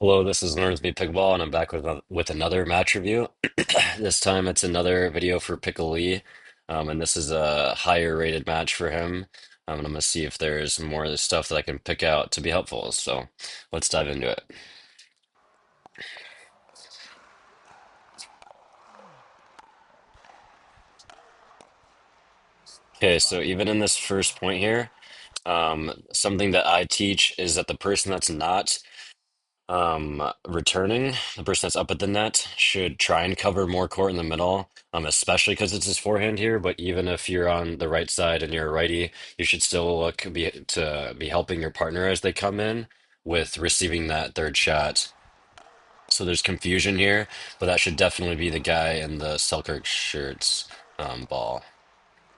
Hello, this is Learnsby Pickleball, and I'm back with another match review. This time it's another video for Pickle Li, and this is a higher rated match for him. And I'm gonna see if there's more of the stuff that I can pick out to be helpful. So let's dive into it. Okay, so even in this first point here, something that I teach is that the person that's not returning, the person that's up at the net should try and cover more court in the middle, especially because it's his forehand here. But even if you're on the right side and you're a righty, you should still be helping your partner as they come in with receiving that third shot. So there's confusion here, but that should definitely be the guy in the Selkirk shirts ball.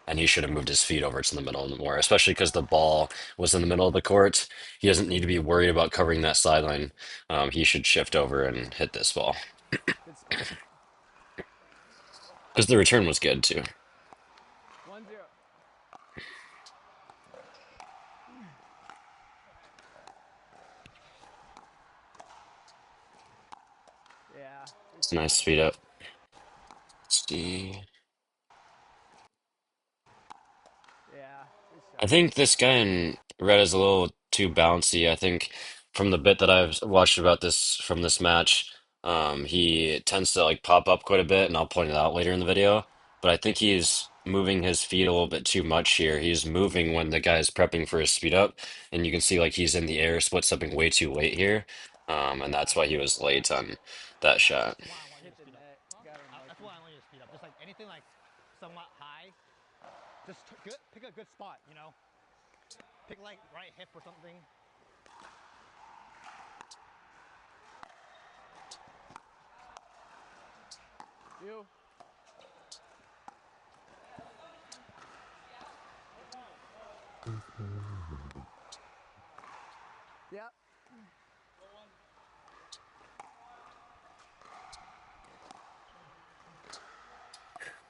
And he should have moved his feet over to the middle more, especially because the ball was in the middle of the court. He doesn't need to be worried about covering that sideline. He should shift over and hit this ball Good spot. because the return was good too. 1-0. Yeah. Good It's a nice shot. speed up. Let's see. Yeah. Good I shot. think this guy in red is a little too bouncy. I think from the bit that I've watched about this from this match, he tends to like pop up quite a bit, and I'll point it out later in the video. But I think he's moving his feet a little bit too much here. He's moving when the guy's prepping for his speed up, and you can see like he's in the air, split stepping way too late here. And that's Yeah. why he was late on that shot. That's why I want you to speed net. Got him That's marking. why I want you to speed up. Just like anything like somewhat high, just pick a good spot. Pick like right hip or something. You. Yeah.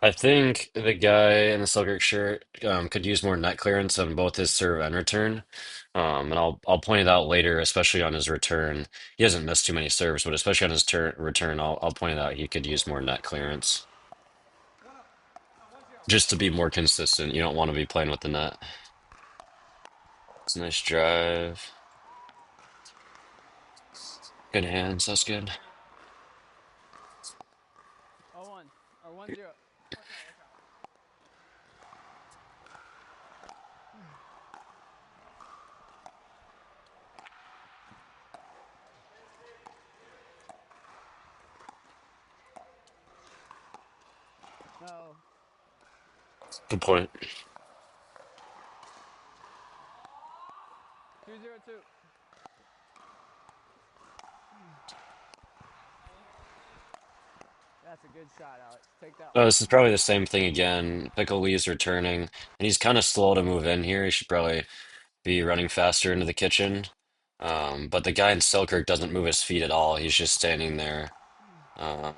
I think the guy in the Selkirk shirt could use more net clearance on both his serve and return. And I'll point it out later, especially on his return. He hasn't missed too many serves, but especially on his return, I'll point it out he could use more net clearance just to be more consistent. You don't want to be playing with the net. It's a nice drive. Good hands. That's good. 0-1 or 1-0. No. Good point. 2-0-2. That's a good shot, Alex. Take that one. This is probably the same thing again. Pickle Lee's returning, and he's kind of slow to move in here. He should probably be running faster into the kitchen. But the guy in Selkirk doesn't move his feet at all. He's just standing there. And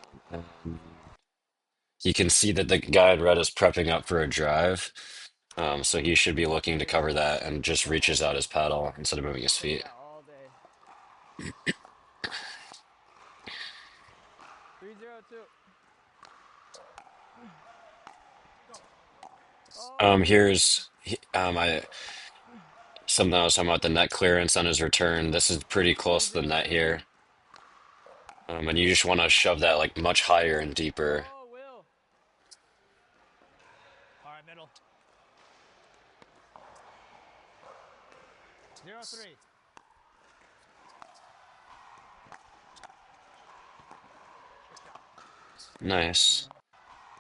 you can see that the guy in red is prepping up for a drive. So he should be looking to Yeah. cover that and just reaches out his paddle instead of moving his Take feet. that all day. 3-0-2. Oh. I something I was talking about the net clearance on his return. This is pretty close to the net 3-0-2. here. And you just want to shove that like much higher and deeper. Oh, Will. All right, middle. 0-3. Nice.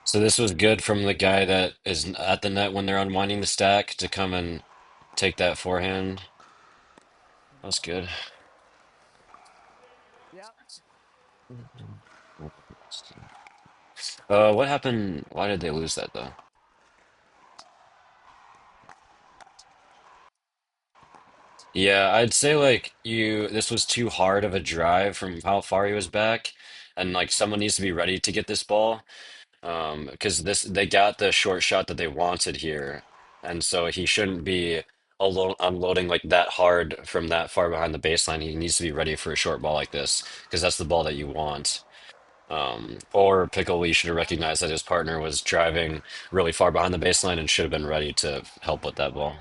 So this was good from the guy that is at the net when they're unwinding the stack to come and take that forehand. That was good. Yep. What happened? Why did they lose that though? Yeah, I'd say like this was too hard of a drive from how far he was back, and like someone needs to be ready to get this ball. Because they got the short shot that they wanted here, and so he shouldn't be unloading like that hard from that far behind the baseline. He needs to be ready for a short ball like this because that's the ball that you want. Or Pickle Li should have recognized that his partner was driving really far behind the baseline and should have been ready to help with that ball.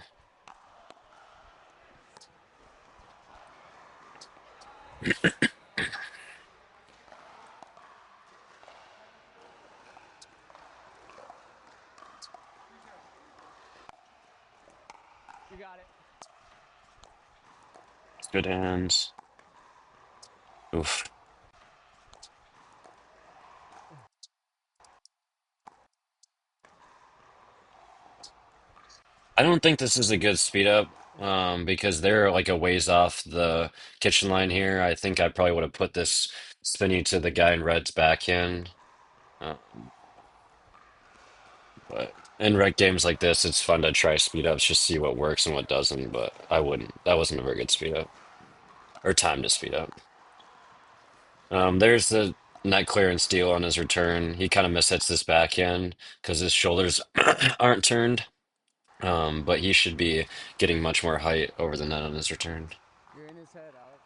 You got it. Good hands. Oof. I don't think this is a good speed up because they're like a ways off the kitchen line here. I think I probably would have put this spinny to the guy in red's backhand. Um, but in rec games like this, it's fun to try speed ups, just see what works and what doesn't. But I wouldn't. That wasn't a very good speed up or time to speed up. There's the net clearance deal on his return. He kind of mishits this backhand because his shoulders aren't turned. But he should be getting much more height over the net on his return. You're in his head, Alex.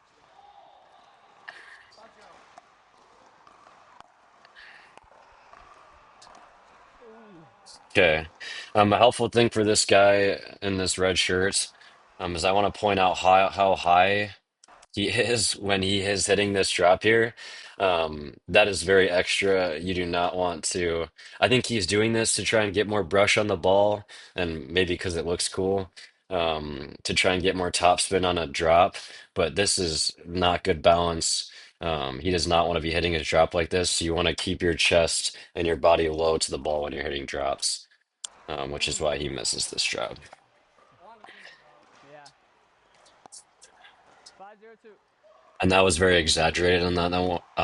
Ooh. Okay. A helpful thing for this guy in this red shirt, is I want to point out how high he is when he is hitting this drop here. That is very extra. You do not want to. I think he's doing this to try and get more brush on the ball, and maybe because it looks cool, to try and get more topspin on a drop. But this is not good balance. He does not want to be hitting his drop like this. You want to keep your chest and your body low to the ball when you're hitting drops, which is why he misses this drop. Yeah. 502. And that was very exaggerated on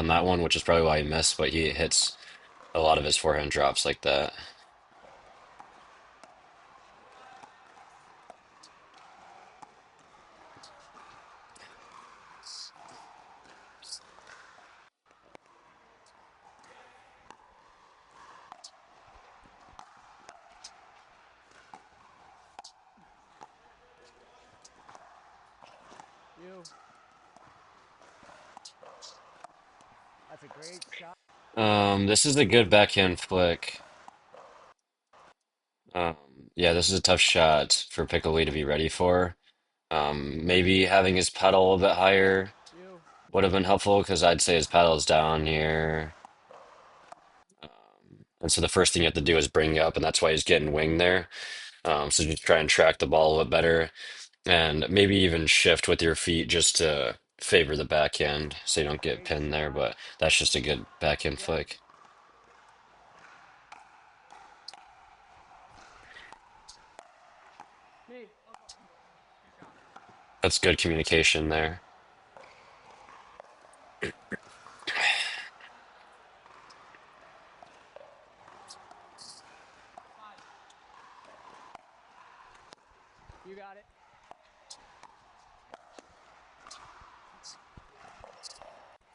that one, which is probably why he missed. But he hits a lot of his forehand drops like that. You. That's a great shot. This is a good backhand flick. Um, yeah, this is a tough shot for Pickle Li to be ready for. Maybe having his paddle a little bit higher You. would have been helpful because I'd say his paddle's down here. And so the first thing you have to do is bring it up, and that's why he's getting winged there. So just try and track the ball a little bit better, and maybe even shift with your feet just to favor the backhand so you don't get Great pinned there. shot. But that's just a good backhand Yep. flick. Me. That's good communication there. You got it.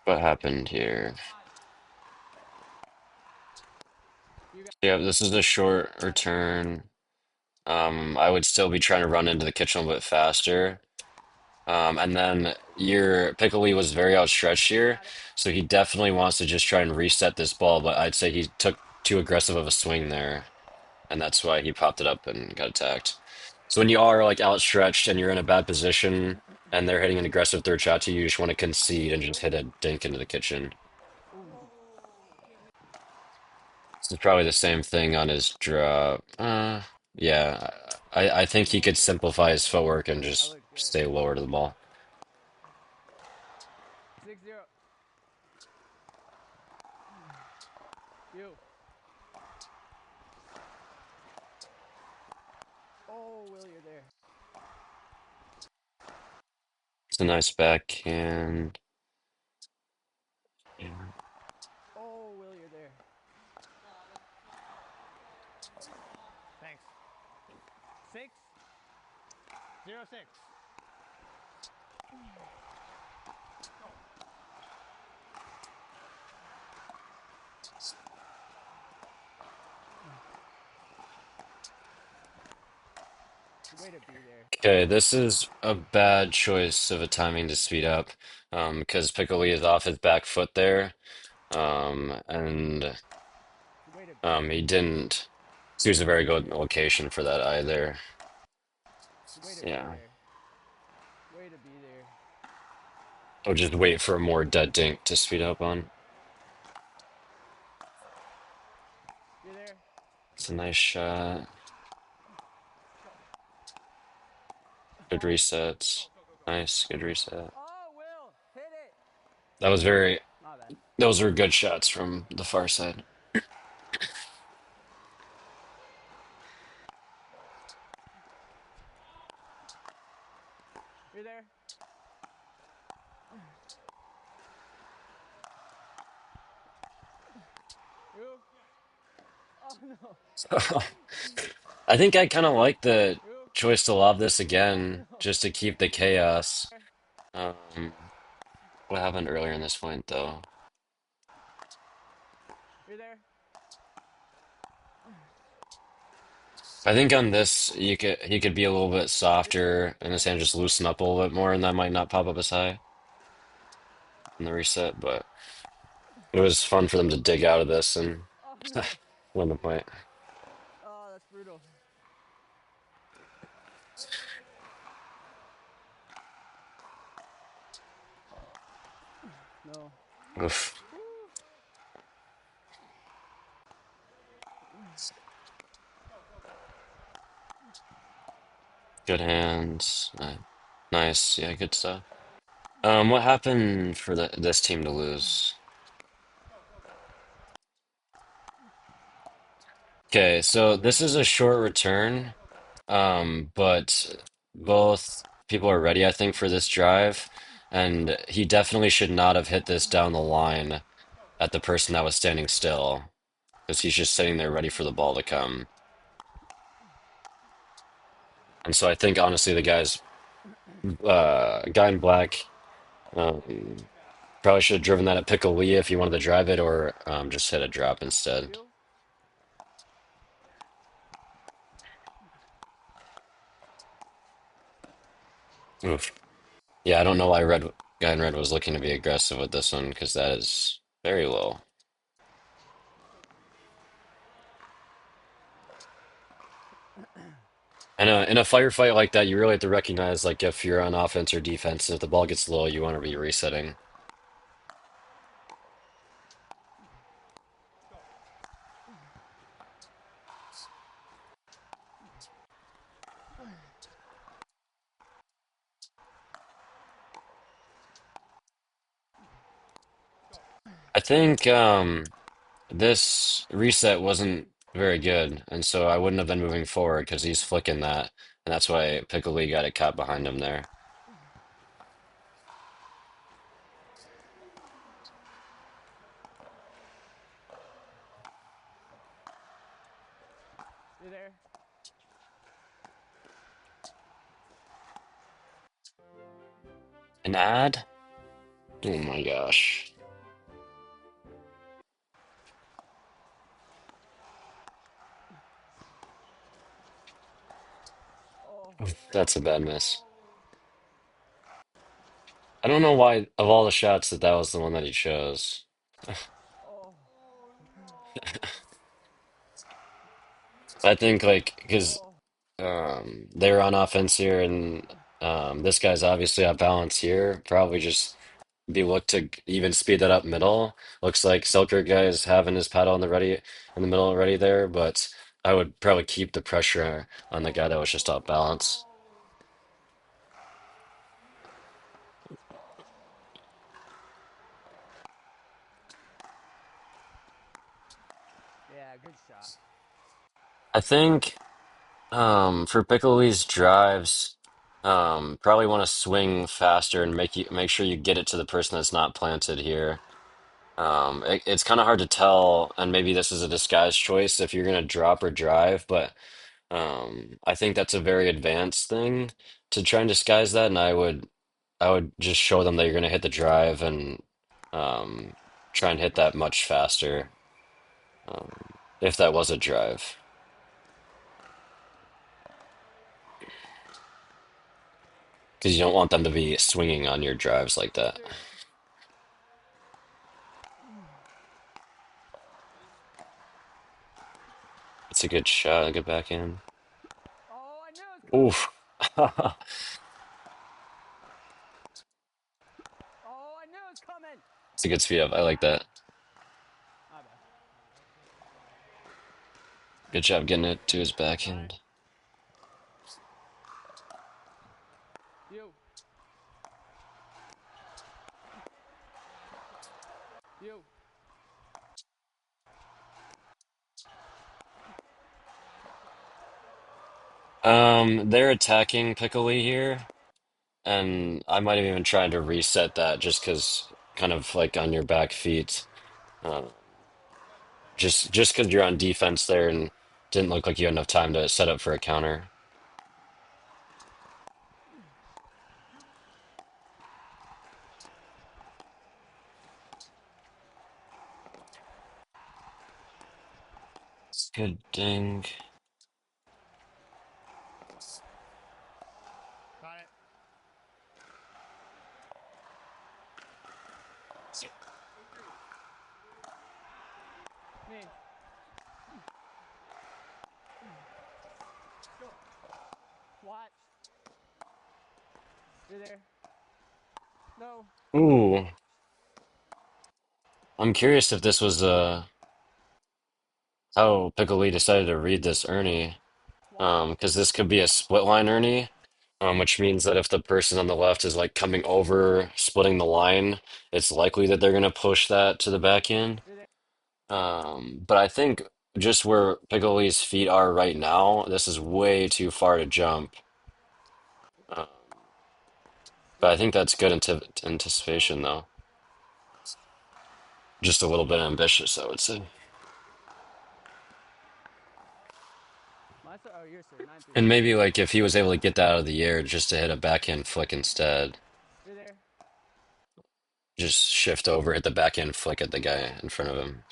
What happened here? You got Yeah, this is a short return. I would still be trying to run into the kitchen a little bit faster. And then your Pickle Li was very outstretched You here, got it. so he definitely wants to just try and reset this ball, but I'd say he took too aggressive of a swing there, and that's why he popped it up and got attacked. So when you are like outstretched and you're in a bad position and they're hitting an aggressive third shot to you, you just want to concede and just hit a dink into the kitchen. Ooh. This is probably the same thing on his drop. Yeah, I think he could simplify his footwork and That just looked good. stay lower to the ball. 6-0. You. Oh, Will, you're there. It's a nice backhand. Oh, Will, you're there. Thanks. 6-0-6. Way to be there. Okay, this is a bad choice of a timing to speed up, because Pickle Li is off his back foot there, and Way to be he there. didn't choose a very good location for that either. Way to be Yeah, there. Way to be there. I'll just wait for a more dead dink to speed up on. You there? It's a nice shot. Good Oh, reset. Nice, good reset. oh, Will, hit it. That was very, My bad. those were good shots from the far side. You there? You? Oh no. I think I kind of like the You? choice to lob this Oh again, no. just to keep the chaos. There. Um, what happened earlier in this point, though? You there? I think on this, he could be a little bit softer and his hand just loosen up a little bit more, and that might not pop up as high in the reset. But it was fun for them to dig out of this and Oh no. win the point. Oh, that's brutal. No. Oof. Good hands. Nice. Yeah, good stuff. What happened for this team to lose? Okay, so this is a short return, but both people are ready, I think, for this drive, and he definitely should not have hit this down the line at the person that was standing still, because he's just sitting there ready for the ball to come. And so I think honestly, the guy in black, um, probably should have driven that at Pickle Li if he wanted to drive it, or just hit a drop instead. You? Oof. Yeah, I don't know why guy in red was looking to be aggressive with this one because that is very low. And in a firefight like that, you really have to recognize like if you're on offense or defense, and if the ball gets low, you want to be resetting. I think this reset wasn't very good, and so I wouldn't have been moving forward because he's flicking that, and that's why Pickle Lee got it caught behind him there. You there? An ad? Oh my gosh. Oh. That's a bad miss. I don't know why, of all the shots, that was the one that he chose. Oh. I think like because Oh. they're on offense here, and this guy's obviously off balance here. Probably just be look to even speed that up middle. Looks like Selkirk guy is having his paddle in the middle already there, but I would probably keep the pressure on the guy that was just off balance. Yeah, good shot. I think for Piccoli's drives, probably want to swing faster and make sure you get it to the person that's not planted here. It's kind of hard to tell, and maybe this is a disguised choice if you're gonna drop or drive, but I think that's a very advanced thing to try and disguise that, and I would just show them that you're gonna hit the drive and um, try and hit that much faster if that was a drive. because you don't want them to be swinging on your drives like that. Shoot. It's a good shot, a good backhand. Oh, I knew it was coming. Oof. Oh, I knew it was coming. It's a good speed up. I like that. My bad. Good job getting it to his All right. backhand. You. You. They're attacking Pickle Li here, and I might have even tried to reset that just because kind of like on your back feet. Uh, just because you're on defense there and didn't look like you had enough time to set up for a counter. Good ding. Got it. Me. Go. Watch. You're there. No. Ooh, I'm curious if this was how Pickle Li decided to read this Ernie. Watch. Because this could be a split line Ernie, which means that if the person on the left is like coming over, splitting the line, it's likely that they're gonna push that to the back end. You're there. But I think just where Pickle Li's feet are right now, this is way too far to jump. Um, but I Go. think that's good Go. anticipation, though. Just a little bit ambitious, I would say. My sir. Oh, your sir. 9-3. And maybe like if he was able to get that out of the air just to hit a backhand flick instead, You're there. just shift over, hit the backhand flick at the guy in front of him.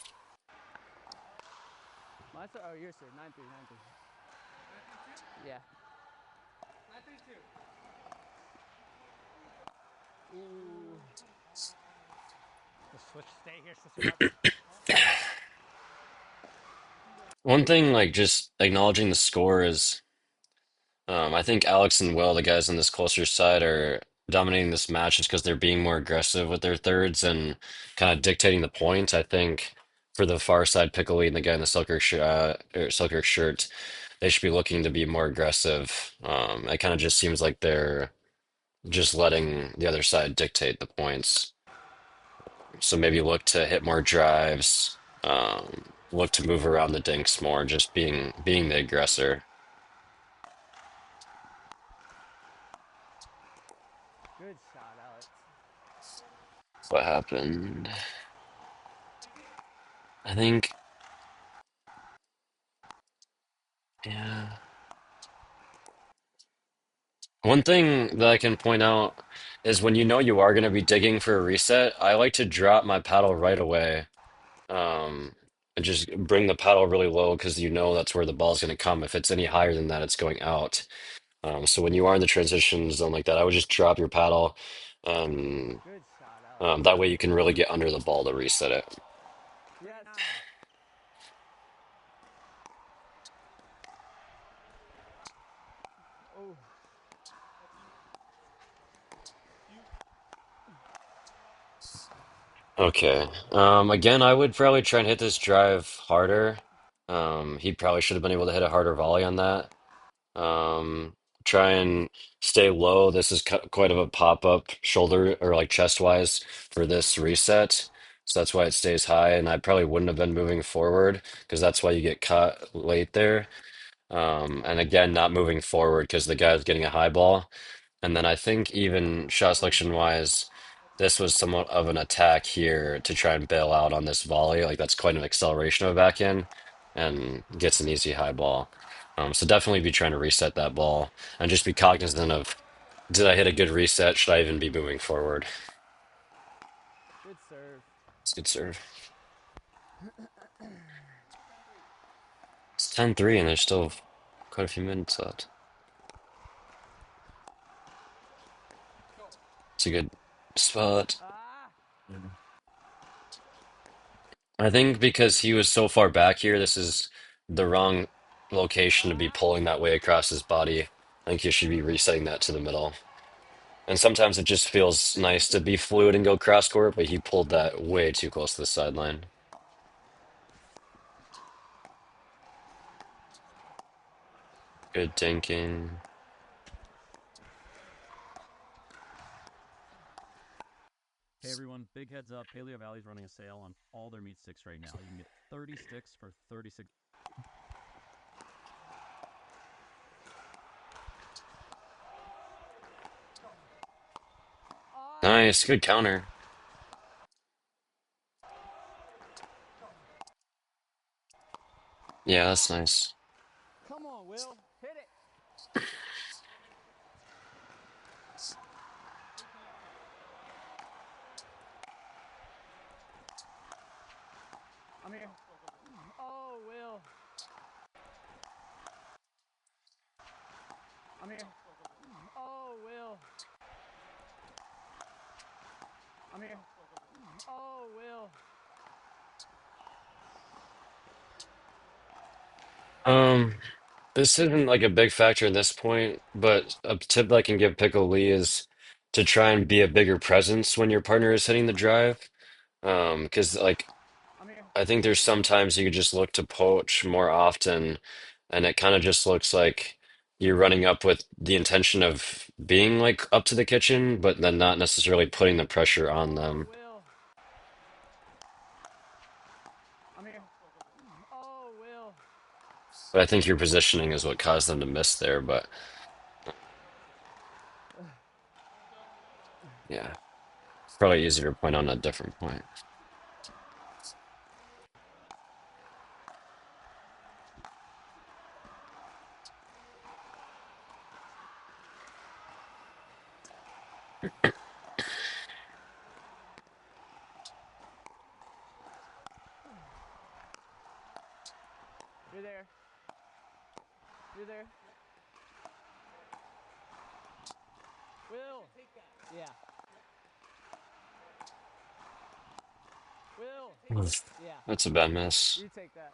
My sir. Oh, your sir. 9-3. 9-3. Yeah. 9-3-2. Ooh. Just switch. Stay here. Switch it up. One thing, like just acknowledging the score is, I think Alex and Will, the guys on this closer side, are dominating this match just because they're being more aggressive with their thirds and kind of dictating the point. I think for the far side, Piccoli and the guy in the Selkirk shirt, they should be looking to be more aggressive. It kind of just seems like they're just letting the other side dictate the points. So maybe look to hit more drives, look to move around the dinks more, just being the aggressor. Good shot, Alex. What happened? I think, yeah. One thing that I can point out is when you know you are going to be digging for a reset, I like to drop my paddle right away, um, and just bring the paddle really low because you know that's where the ball's going to come. If it's any higher than that, it's going out. So when you are in the transition zone like that, I would just drop your paddle. Um, Good shot, Alex. that way you can really get under the ball to reset it. Yes. 39. Oh. Okay. Again, I would probably try and hit this drive harder. He probably should have been able to hit a harder volley on that. Um, Try and stay low. This is quite of a pop-up shoulder or like chest-wise for this reset. So that's why it stays high. And I probably wouldn't have been moving forward because that's why you get caught late there. And again, not moving forward because the guy's getting a high ball. And then I think even shot Oh. selection wise, this was somewhat of an attack here to try and bail out on this volley. Like that's quite an acceleration of a backhand and gets an easy high ball. So definitely be trying to reset that ball and just be cognizant of, did I hit a good reset? Should I even be moving forward? Good serve. It's a good serve. It's 10-3 and there's still quite a few minutes left. It's a good spot. Ah! I think because he was so far back here, this is the wrong location to be Ah! pulling that way across his body. I think you should be resetting that to the middle. And sometimes it just feels nice to be fluid and go cross court, but he pulled that way too close to the sideline. Good dinking. Hey everyone, big heads up. Paleo Valley's running a sale on all their meat sticks right now. You can get 30 sticks for 36. Ah! Nice, good counter. Yeah, that's nice. Come on, Will. Hit it. I'm here. Oh, Will. I'm here. Oh, Will. I'm here. Oh, Will. Um, this isn't like a big factor at this point, but a tip I can give Pickle Lee is to try and be a bigger presence when your partner is hitting the drive. Because like I'm here. I think there's sometimes you could just look to poach more often, and it kind of just looks like you're running up with the intention of being like up to the kitchen, but then not necessarily putting the pressure on Oh, them. Will. I'm here. Oh, Will. But I think your positioning is what caused them to miss there. But yeah, probably easier to point on a different point. You're there. You're there. Will. Yeah. Will. Oof. Yeah. That's a bad miss. You take that.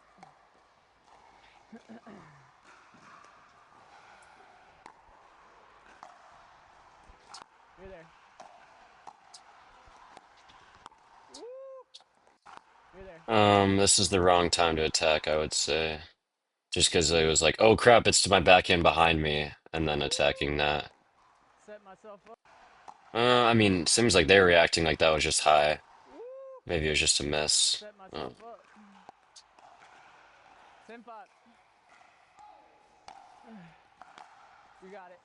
You're there. Woo! You're there. This is the wrong time to attack, I would say. Just because I was like, oh crap, it's to my backhand behind me, and then attacking that. Set myself up. I mean, seems like they're reacting like that was just high. Woo! Maybe it was just a miss. Set myself Oh, up. 10-5. You got it.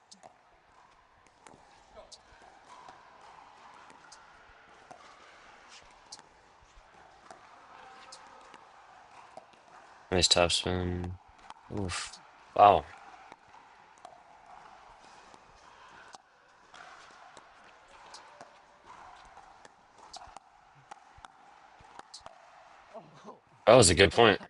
nice topspin. Oof. Wow. Oh, That was a good good point. touch.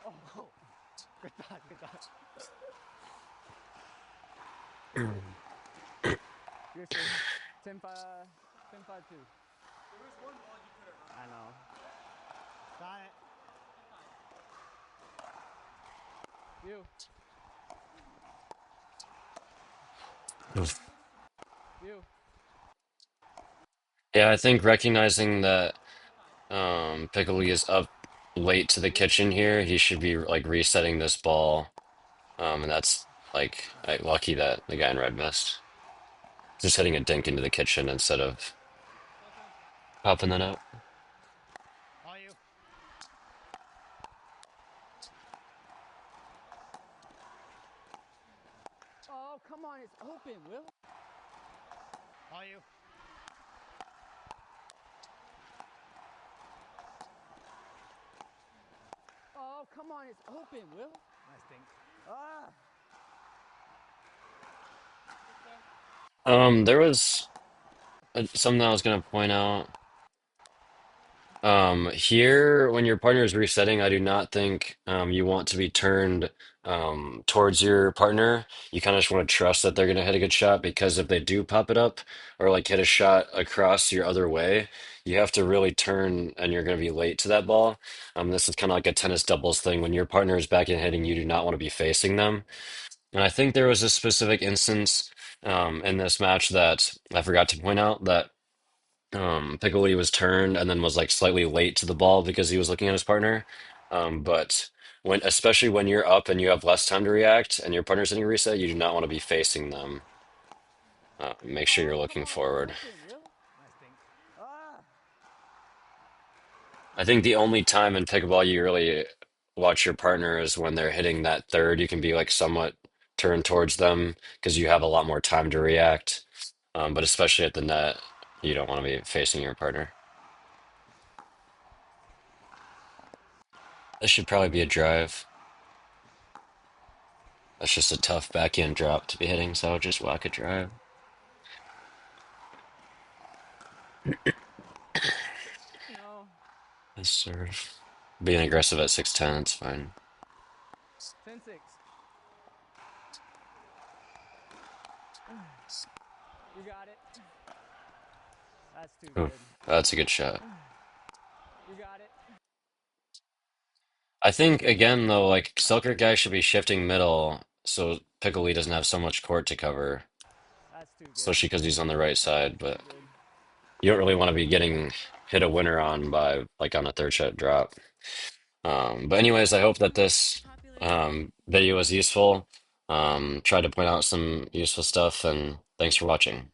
Oh, good touch. Good touch. You're safe. 10-5. 10-5-2. I know. Got it. You. Oof. You. Yeah, I think recognizing that Pickle Li is up late to the You. kitchen here, he should be like resetting this ball. And that's like lucky that the guy in red missed. Just hitting a dink into the kitchen instead of popping that up. All you. Oh, come on. It's open, Will. All you. Oh, come on. It's open, Will. Nice dink. Ah. There was something I was gonna point out. Here, when your partner is resetting, I do not think you want to be turned towards your partner. You kind of just want to trust that they're going to hit a good shot because if they do pop it up or like hit a shot across your other way, you have to really turn and you're going to be late to that ball. This is kind of like a tennis doubles thing. When your partner is back and hitting, you do not want to be facing them. And I think there was a specific instance in this match that I forgot to point out that. Pickle Li was turned and then was like slightly late to the ball because he was looking at his partner. But especially when you're up and you have less time to react and your partner's hitting a reset, you do not want to be facing them. Make sure you're Oh, come looking on, man. forward. That's getting real. Nice dink. Ah. I think the only time in pickleball you really watch your partner is when they're hitting that third. You can be like somewhat turned towards them because you have a lot more time to react. But especially at the net, you don't want to be facing your partner. This should probably be a drive. That's just a tough backhand drop to be hitting, so I'll just whack a drive. No. This serve. Being aggressive at 6'10", it's fine. 10-6. You got it. That's too Ooh, good. that's a good shot. You got it. I think, again, though, like, Selkirk guy should be shifting middle so Pickle Li doesn't have so much court to cover, That's too good. especially because he's on the right That's side, too but good. you don't really want to be getting hit a winner on by, like, on a third shot drop. But anyways, I hope that this video was useful. Tried to point out some useful stuff, and thanks for watching.